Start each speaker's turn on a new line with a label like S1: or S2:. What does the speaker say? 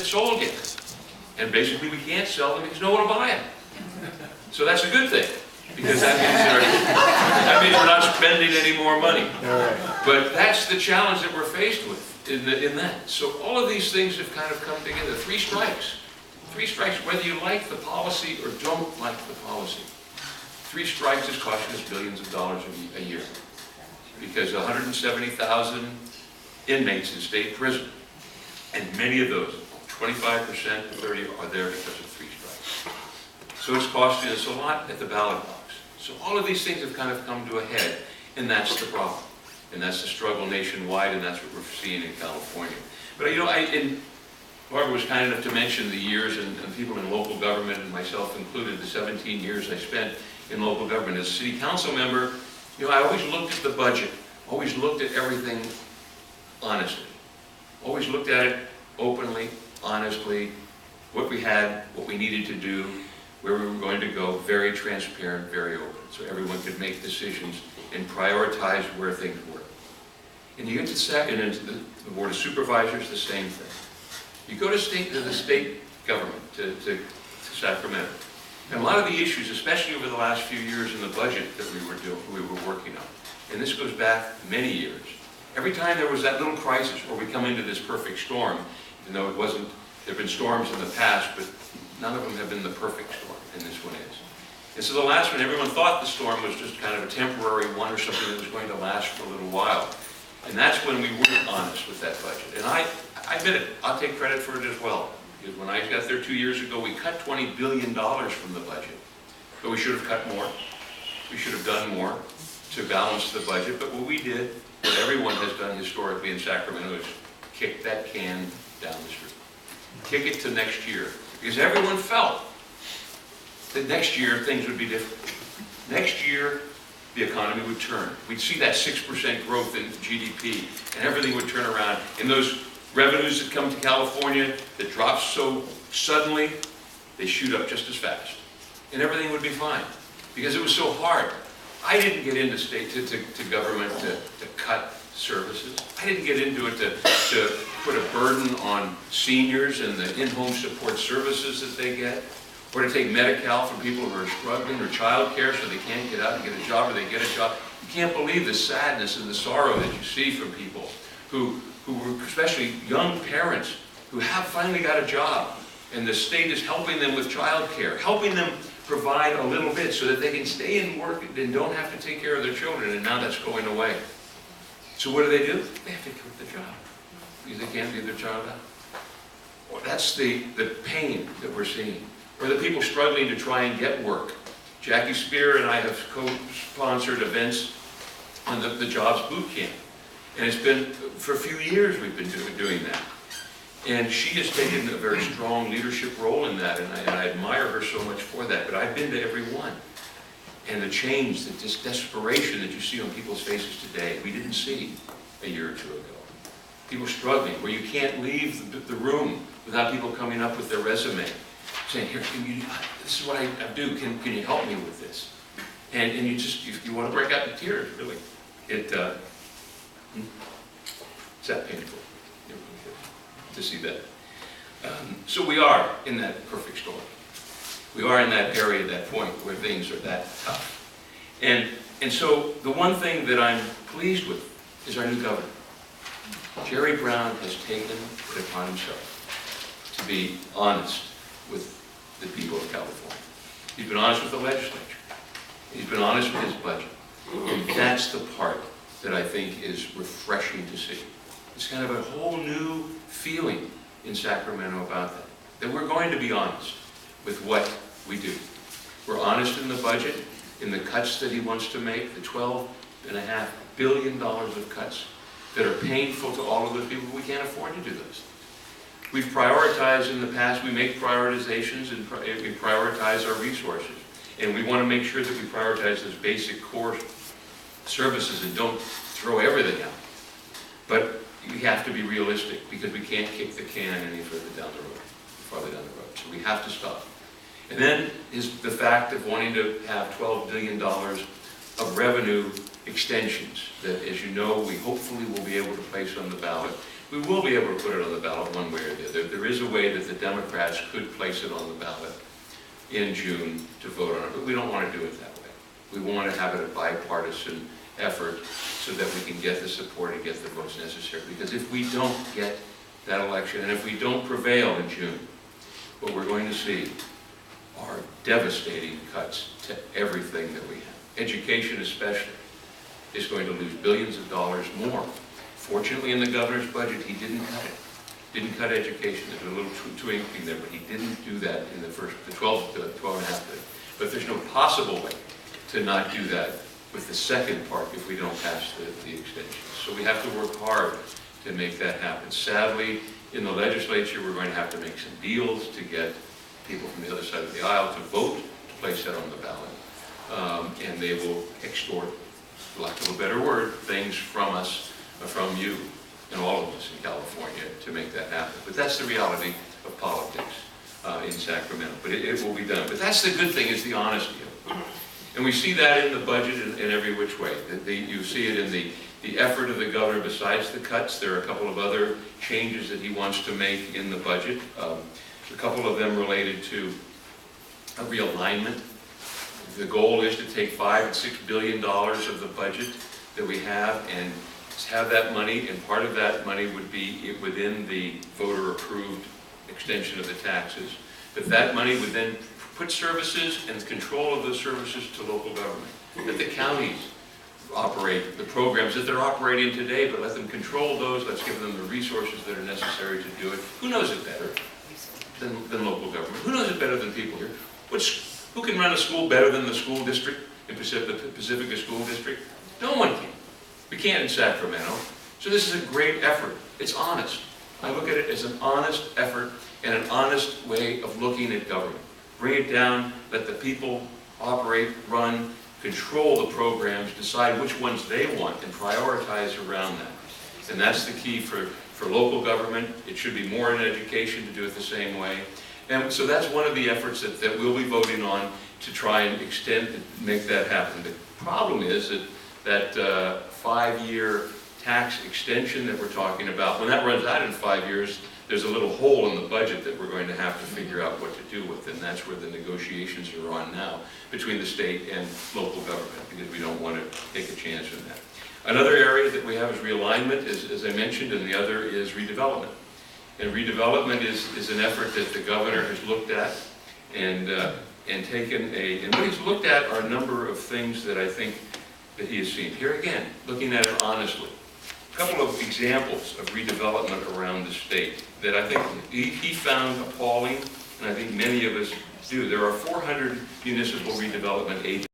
S1: sold yet. And basically we can't sell them because no one will buy them. So that's a good thing, because that means we're not spending any more money. But that's the challenge that we're faced with in that. So all of these things have kind of come together. Three strikes. Three strikes, whether you like the policy or don't like the policy. Three strikes is costing us billions of dollars a year. Because 170,000 inmates in state prison, and many of those, 25% to 30%, are there because of three strikes. So it's costing us a lot at the ballot box. So all of these things have kind of come to a head, and that's the problem. And that's the struggle nationwide, and that's what we're seeing in California. But you know, and Barbara was kind enough to mention the years, and people in local government, and myself included, the 17 years I spent in local government. As a city council member, you know, I always looked at the budget, always looked at everything honestly. Always looked at it openly, honestly, what we had, what we needed to do, where we were going to go, very transparent, very open, so everyone could make decisions and prioritize where things were. And you get to the Board of Supervisors, the same thing. You go to the state government, to Sacramento, and a lot of the issues, especially over the last few years in the budget that we were working on, and this goes back many years. Every time there was that little crisis where we come into this perfect storm, even though it wasn't, there have been storms in the past, but none of them have been the perfect storm, and this one is. And so the last one, everyone thought the storm was just kind of a temporary one or something that was going to last for a little while. And that's when we weren't honest with that budget. And I admit it, I'll take credit for it as well. Because when I got there 2 years ago, we cut $20 billion from the budget. But we should have cut more. We should have done more to balance the budget. But what we did, what everyone has done historically in Sacramento, is kick that can down the street. Kick it to next year. Because everyone felt that next year things would be different. Next year, the economy would turn. We'd see that 6% growth in GDP, and everything would turn around. And those revenues that come to California that drop so suddenly, they shoot up just as fast. And everything would be fine, because it was so hard. I didn't get into to government to cut services. I didn't get into it to put a burden on seniors and the in-home support services that they get, or to take Medi-Cal from people who are struggling, or child care so they can't get out and get a job, or they get a job. You can't believe the sadness and the sorrow that you see from people who were, especially young parents, who have finally got a job, and the state is helping them with child care, helping them provide a little bit so that they can stay and work and don't have to take care of their children, and now that's going away. So what do? They have to quit the job because they can't get their child out. Well, that's the pain that we're seeing. Or the people struggling to try and get work. Jackie Spear and I have co-sponsored events on the Jobs Boot Camp. And it's been, for a few years we've been doing that. And she has taken a very strong leadership role in that, and I admire her so much for that. But I've been to every one. And the change, the desperation that you see on people's faces today, we didn't see a year or two ago. People struggling, where you can't leave the room without people coming up with their resume, saying, here, this is what I do, can you help me with this? And you want to break out in tears, really. It's that painful to see that. So we are in that perfect storm. We are in that area, that point where things are that tough. And so the one thing that I'm pleased with is our new governor. Jerry Brown has taken it upon himself to be honest with the people of California. He's been honest with the legislature. He's been honest with his budget. And that's the part that I think is refreshing to see. It's kind of a whole new feeling in Sacramento about that. That we're going to be honest with what we do. We're honest in the budget, in the cuts that he wants to make, the $12.5 billion of cuts that are painful to all of those people. We can't afford to do those. We've prioritized in the past, we make prioritizations and we prioritize our resources. And we want to make sure that we prioritize those basic core services and don't throw everything out. But we have to be realistic because we can't kick the can any further down the road, farther down the road. So we have to stop. And then is the fact of wanting to have $12 billion of revenue extensions that, as you know, we hopefully will be able to place on the ballot we will be able to put it on the ballot one way or the other. There is a way that the Democrats could place it on the ballot in June to vote on it, but we don't want to do it that way. We want to have it a bipartisan effort so that we can get the support and get the votes necessary. Because if we don't get that election, and if we don't prevail in June, what we're going to see are devastating cuts to everything that we have. Education especially is going to lose billions of dollars more. Fortunately, in the governor's budget, he didn't cut it. Didn't cut education. There's a little tweaking there, but he didn't do that in the first, the 12 and a half billion. But there's no possible way to not do that with the second part if we don't pass the extension. So we have to work hard to make that happen. Sadly, in the legislature, we're going to have to make some deals to get people from the other side of the aisle to vote to place that on the ballot. And they will extort, for lack of a better word, things from us, from you, and all of us in California to make that happen. But that's the reality of politics in Sacramento. But it will be done. But that's the good thing, is the honesty of it. And we see that in the budget in every which way. You see it in the effort of the governor. Besides the cuts, there are a couple of other changes that he wants to make in the budget. A couple of them related to a realignment. The goal is to take $5 and $6 billion of the budget that we have and have that money, and part of that money would be within the voter-approved extension of the taxes. But that money would then put services and control of those services to local government. That the counties operate the programs that they're operating today, but let them control those. Let's give them the resources that are necessary to do it. Who knows it better than local government? Who knows it better than people here? Who can run a school better than the school district, in the Pacifica School District? No one can. We can't in Sacramento. So this is a great effort. It's honest. I look at it as an honest effort and an honest way of looking at government. Bring it down, let the people operate, run, control the programs, decide which ones they want, and prioritize around that. And that's the key for local government. It should be more in education to do it the same way. And so that's one of the efforts that we'll be voting on to try and extend and make that happen. The problem is that 5-year tax extension that we're talking about, when that runs out in 5 years, there's a little hole in the budget that we're going to have to figure out what to do with, and that's where the negotiations are on now between the state and local government, because we don't want to take a chance in that. Another area that we have is realignment, as I mentioned, and the other is redevelopment. And redevelopment is an effort that the governor has looked at and taken and what he's looked at are a number of things that I think that he has seen. Here again, looking at it honestly. A couple of examples of redevelopment around the state that I think he found appalling, and I think many of us do. There are 400 municipal redevelopment agencies.